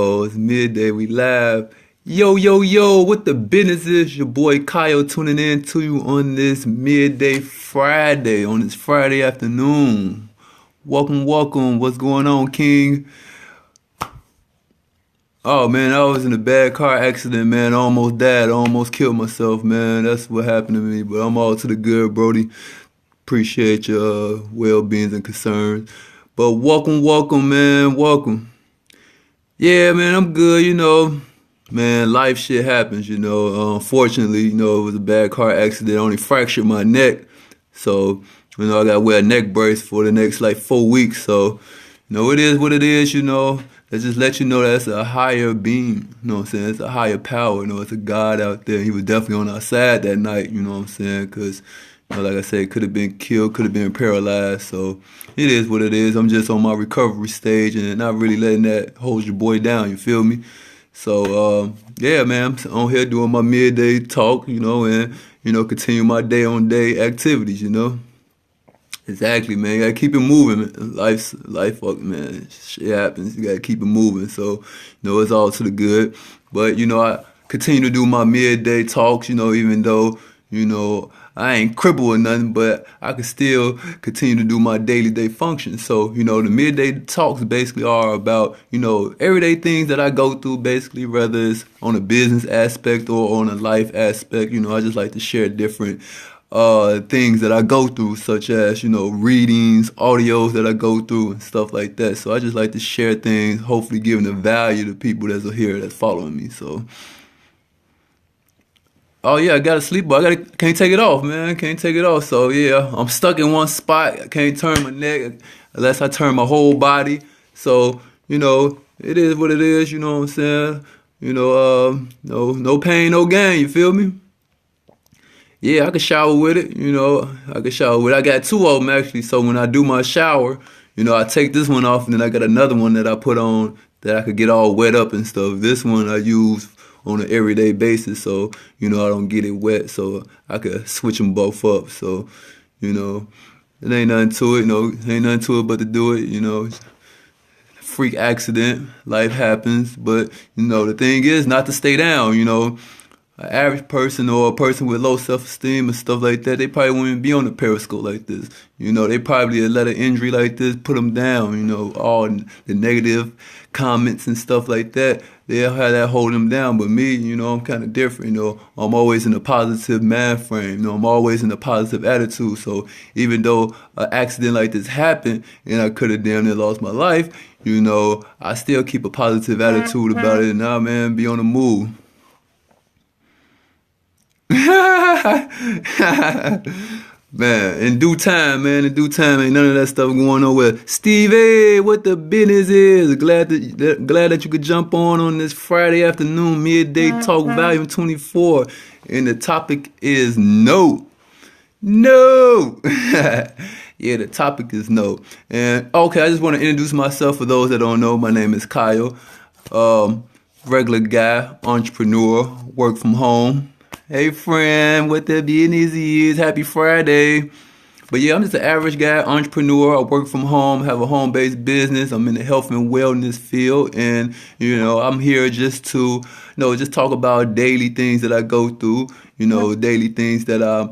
Uh-oh, it's midday, we live. Yo, yo, yo, what the business is? Your boy Kyle tuning in to you on this midday Friday, on this Friday afternoon. Welcome, welcome. What's going on, King? Oh, man, I was in a bad car accident, man. I almost died. I almost killed myself, man. That's what happened to me, but I'm all to the good, Brody. Appreciate your well-beings and concerns. But welcome, welcome, man. Welcome. Yeah, man, I'm good, Man, life shit happens, Unfortunately, it was a bad car accident. I only fractured my neck. So, I got to wear a neck brace for the next, 4 weeks. So, it is what it is. Let's just let you know that's a higher being. You know what I'm saying? It's a higher power. It's a God out there. He was definitely on our side that night, you know what I'm saying? Because, like I said, could have been killed, could have been paralyzed. So, it is what it is. I'm just on my recovery stage and not really letting that hold your boy down, you feel me? So, yeah, man, I'm on here doing my midday talk, and, continue my day-on-day activities, Exactly, man. You gotta keep it moving, man. Life, man. Shit happens. You gotta keep it moving. So, it's all to the good. But, I continue to do my midday talks, even though, I ain't crippled or nothing, but I can still continue to do my daily day functions. So, the midday talks basically are about, everyday things that I go through, basically, whether it's on a business aspect or on a life aspect. I just like to share different things that I go through, such as, readings, audios that I go through and stuff like that. So I just like to share things, hopefully giving the value to people that's here, that's following me. So, oh yeah, I got a sleep, but can't take it off, man. Can't take it off. So yeah, I'm stuck in one spot. I can't turn my neck unless I turn my whole body. So, it is what it is, you know what I'm saying? No pain, no gain, you feel me? Yeah, I can shower with it, I can shower with it. I got two of them actually, so when I do my shower, I take this one off and then I got another one that I put on that I could get all wet up and stuff. This one I use on an everyday basis, so, I don't get it wet, so I could switch them both up. So, it ain't nothing to it, ain't nothing to it but to do it, freak accident, life happens, but, the thing is not to stay down, an average person or a person with low self-esteem and stuff like that, they probably wouldn't even be on the Periscope like this. They probably let an injury like this put them down, all the negative comments and stuff like that. They'll have that hold them down. But me, I'm kind of different, I'm always in a positive mind frame, I'm always in a positive attitude. So even though an accident like this happened and I could have damn near lost my life, I still keep a positive attitude about it. And now, man, be on the move. Man, in due time, ain't none of that stuff going nowhere. Stevie, what the business is? Glad that you could jump on this Friday afternoon midday talk, volume 24, and the topic is no. Yeah, the topic is no. And okay, I just want to introduce myself for those that don't know. My name is Kyle, regular guy, entrepreneur, work from home. Hey friend, what the business is? Happy Friday. But yeah, I'm just an average guy, entrepreneur. I work from home, have a home-based business. I'm in the health and wellness field. And, I'm here just to, just talk about daily things that I go through, daily things that I,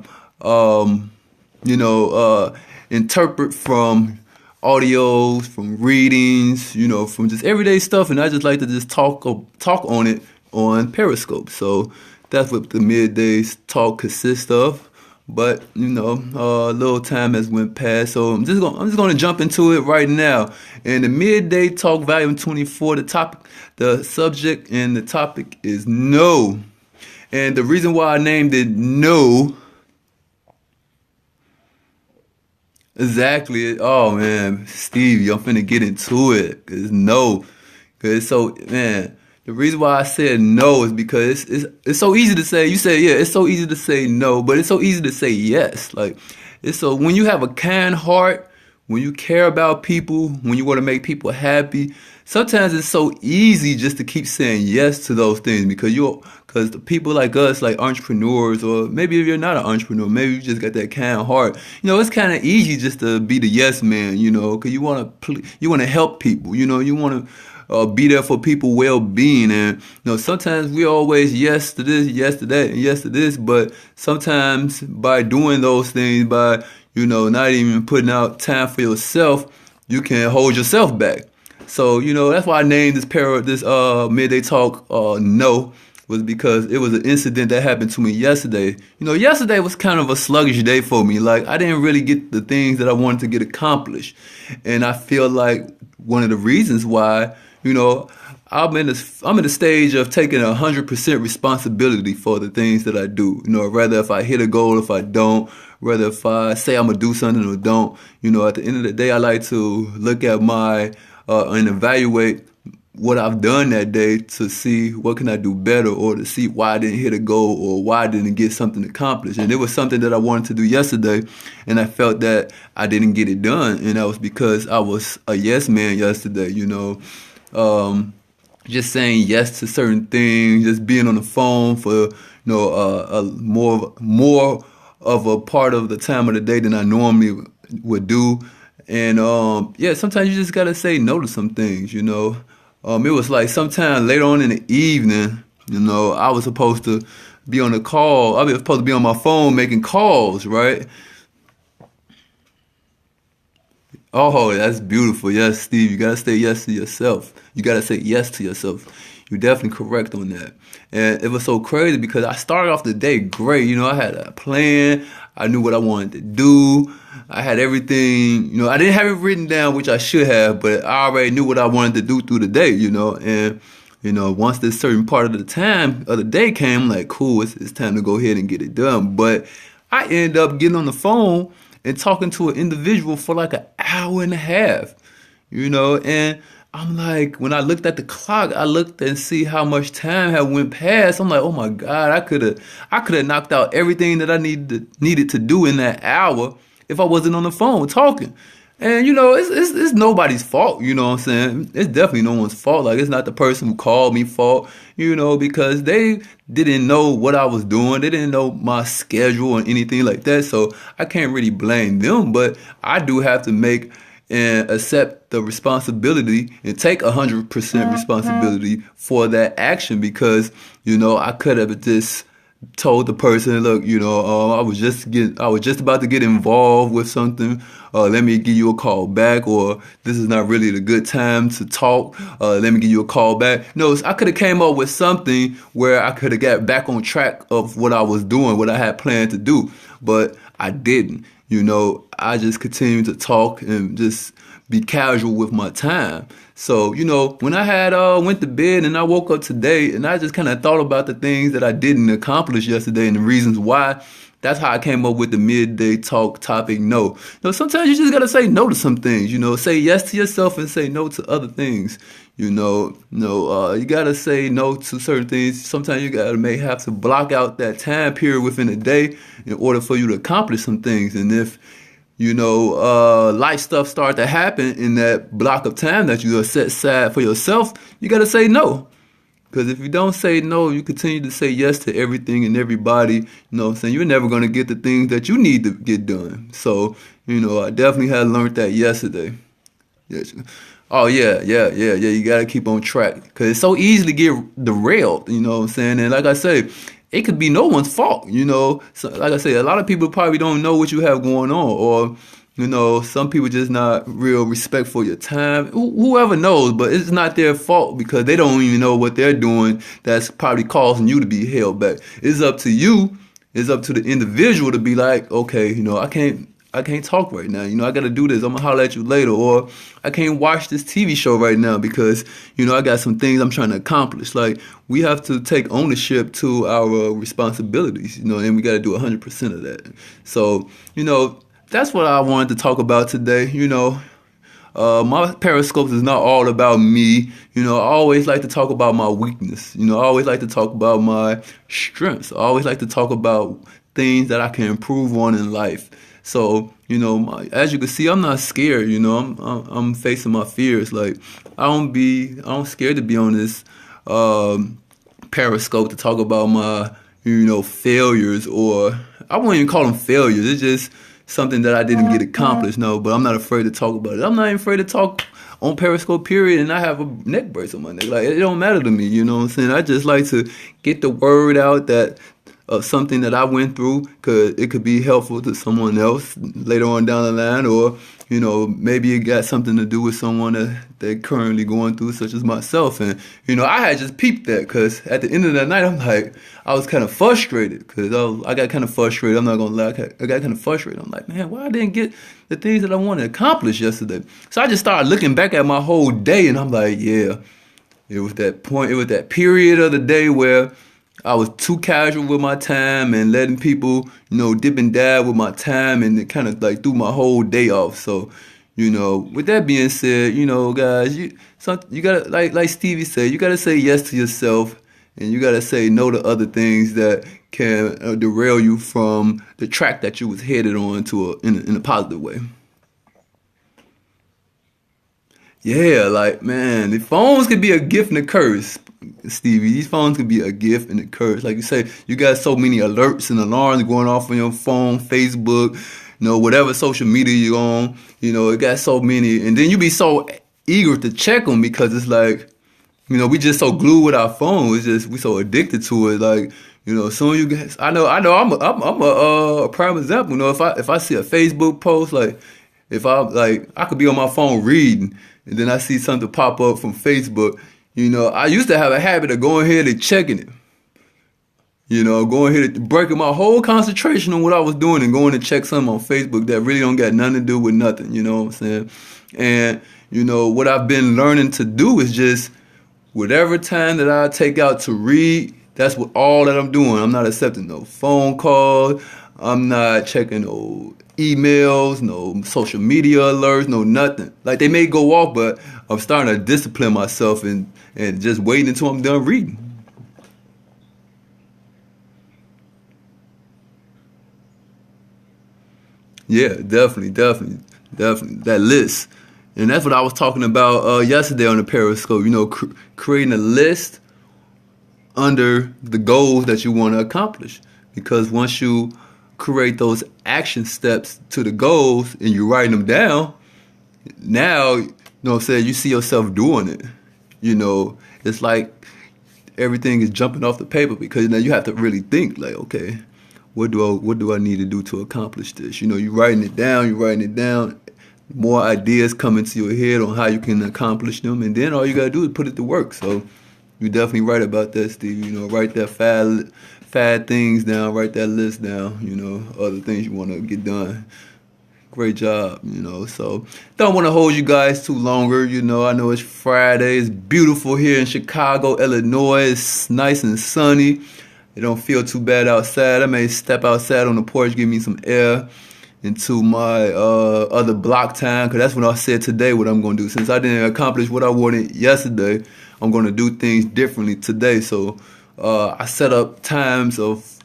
interpret from audios, from readings, from just everyday stuff. And I just like to just talk on it on Periscope. So that's what the midday talk consists of. But a little time has went past, so I'm just gonna jump into it right now. And the midday talk, volume 24. The subject and the topic is no. And the reason why I named it no. Exactly. Oh man, Stevie, I'm finna get into it. Cause no, cause so man. The reason why I said no is because it's so easy to say. You say, yeah, it's so easy to say no, but it's so easy to say yes. When you have a kind heart, when you care about people, when you want to make people happy, sometimes it's so easy just to keep saying yes to those things because the people like us, like entrepreneurs, or maybe if you're not an entrepreneur, maybe you just got that kind heart. It's kind of easy just to be the yes man, because you want to help people, you want to be there for people well-being. And sometimes we always yes to this, yes to that, and yes to this, but sometimes by doing those things, by not even putting out time for yourself, you can hold yourself back. So that's why I named this midday talk No, was because it was an incident that happened to me yesterday. Yesterday was kind of a sluggish day for me. Like, I didn't really get the things that I wanted to get accomplished. And I feel like one of the reasons why, I'm in the stage of taking 100% responsibility for the things that I do. Rather if I hit a goal, if I don't, whether if I say I'm gonna do something or don't. At the end of the day, I like to look at and evaluate what I've done that day to see what can I do better, or to see why I didn't hit a goal or why I didn't get something accomplished. And it was something that I wanted to do yesterday, and I felt that I didn't get it done, and that was because I was a yes man yesterday. Just saying yes to certain things, just being on the phone for more of a part of the time of the day than I normally would do. And sometimes you just gotta say no to some things. It was like sometime later on in the evening, I was supposed to be on a call. I was supposed to be on my phone making calls, right? Oh, that's beautiful. Yes, Steve, you gotta say yes to yourself. You gotta say yes to yourself. You're definitely correct on that. And it was so crazy because I started off the day great. I had a plan. I knew what I wanted to do. I had everything, I didn't have it written down, which I should have, but I already knew what I wanted to do through the day, and, once this certain part of the time of the day came, I'm like, cool, it's time to go ahead and get it done. But I ended up getting on the phone and talking to an individual for like an hour and a half, and I'm like, when I looked at the clock, I looked and see how much time had went past. I'm like, oh my God, I could have knocked out everything that I needed to do in that hour if I wasn't on the phone talking. And it's nobody's fault, what I'm saying? It's definitely no one's fault. Like, it's not the person who called me fault, because they didn't know what I was doing. They didn't know my schedule or anything like that. So I can't really blame them, but I do have to make and accept the responsibility and take 100% responsibility for that action, because I could have just told the person, look, I was just about to get involved with something. Let me give you a call back, or this is not really the good time to talk. Let me give you a call back. No, I could have came up with something where I could have got back on track of what I was doing, what I had planned to do, but I didn't. I just continued to talk and just be casual with my time. So, when I had went to bed and I woke up today and I just kind of thought about the things that I didn't accomplish yesterday and the reasons why, that's how I came up with the midday talk topic, no. Sometimes you just got to say no to some things, say yes to yourself and say no to other things. You got to say no to certain things. Sometimes you may have to block out that time period within a day in order for you to accomplish some things. And if life stuff start to happen in that block of time that you set aside for yourself, you got to say no. Because if you don't say no, you continue to say yes to everything and everybody, you're never going to get the things that you need to get done. So, I definitely had learned that yesterday. Yes. Oh, yeah, you got to keep on track. Because it's so easy to get derailed, And like I say, it could be no one's fault, So, like I say, a lot of people probably don't know what you have going on, or some people just not real respect for your time. Whoever knows, but it's not their fault because they don't even know what they're doing that's probably causing you to be held back. It's up to you. It's up to the individual to be like, okay, I can't talk right now. I got to do this. I'm going to holler at you later. Or I can't watch this TV show right now because, I got some things I'm trying to accomplish. Like, we have to take ownership to our responsibilities, and we got to do 100% of that. So, that's what I wanted to talk about today. My Periscopes is not all about me. I always like to talk about my weakness. I always like to talk about my strengths. I always like to talk about things that I can improve on in life. So, as you can see, I'm not scared. I'm facing my fears. Like, I'm scared to be on this Periscope to talk about my, failures, or I won't even call them failures. It's just something that I didn't get accomplished. No, but I'm not afraid to talk about it. I'm not even afraid to talk on Periscope, period, and I have a neck brace on my neck. Like, it don't matter to me, you know what I'm saying? I just like to get the word out that of something that I went through, it could be helpful to someone else later on down the line, or maybe it got something to do with someone that they're currently going through, such as myself. And I had just peeped that, because at the end of that night, I was kind of frustrated, because I got kind of frustrated. I'm not gonna lie, I got kind of frustrated. I'm like, man, why I didn't get the things that I wanted to accomplish yesterday? So I just started looking back at my whole day, and I'm like, yeah, it was that point, it was that period of the day where I was too casual with my time and letting people, dip and dab with my time, and it kind of like threw my whole day off. So, with that being said, guys, you gotta, like Stevie said, you gotta say yes to yourself, and you gotta say no to other things that can derail you from the track that you was headed on in a positive way. Yeah, like, man, the phones could be a gift and a curse, Stevie. These phones could be a gift and a curse. Like you say, you got so many alerts and alarms going off on your phone, Facebook, whatever social media you're on. It got so many. And then you be so eager to check them, because it's like, we just so glued with our phone. It's just, we so addicted to it. Like, soon you guys, I know, I'm a prime example. If I see a Facebook post, like, if I could be on my phone reading, and then I see something pop up from Facebook, I used to have a habit of going ahead and checking it. Going ahead and breaking my whole concentration on what I was doing and going to check something on Facebook that really don't got nothing to do with nothing, you know what I'm saying? And, what I've been learning to do is just whatever time that I take out to read, that's all that I'm doing. I'm not accepting no phone calls. I'm not checking no emails, no social media alerts, no nothing. Like, they may go off, but I'm starting to discipline myself and just waiting until I'm done reading. Yeah, definitely. That list. And that's what I was talking about yesterday on the Periscope, creating a list under the goals that you want to accomplish. Because once you create those action steps to the goals and you write them down, now, what I'm saying, you see yourself doing it. It's like everything is jumping off the paper, because now you have to really think, like, okay, what do I need to do to accomplish this? You're writing it down, more ideas come into your head on how you can accomplish them, and then all you gotta do is put it to work. So you're definitely right about that, Steve. Write that five things down, write that list down, other things you want to get done. Great job, So don't want to hold you guys too longer. I know it's Friday. It's beautiful here in Chicago, Illinois. It's nice and sunny. It don't feel too bad outside. I may step outside on the porch, give me some air into my other block time, because that's what I said today what I'm going to do. Since I didn't accomplish what I wanted yesterday, I'm going to do things differently today. So I set up times of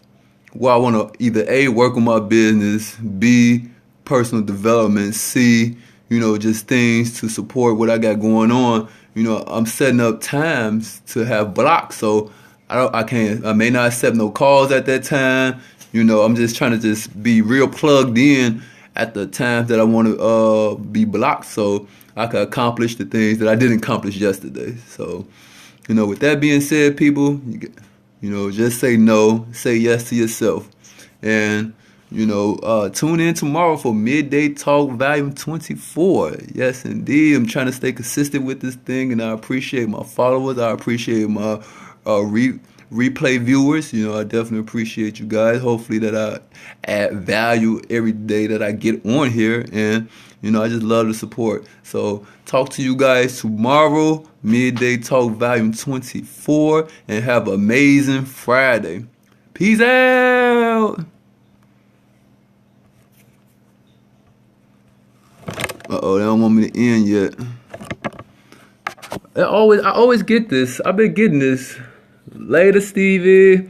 where I want to either A, work on my business, B, personal development, C, just things to support what I got going on. I'm setting up times to have blocks, so I may not accept no calls at that time. I'm just trying to just be real plugged in at the times that I want to be blocked, so I can accomplish the things that I didn't accomplish yesterday. So, with that being said, people, just say no, say yes to yourself. And, tune in tomorrow for Midday Talk Volume 24. Yes, indeed. I'm trying to stay consistent with this thing, and I appreciate my followers. I appreciate my replay viewers. I definitely appreciate you guys. Hopefully that I add value every day that I get on here, and I just love the support. So talk to you guys tomorrow, Midday Talk Volume 24, and have an amazing Friday. Peace out. Uh-oh, they don't want me to end yet. I always get this. I've been getting this. Later, Stevie.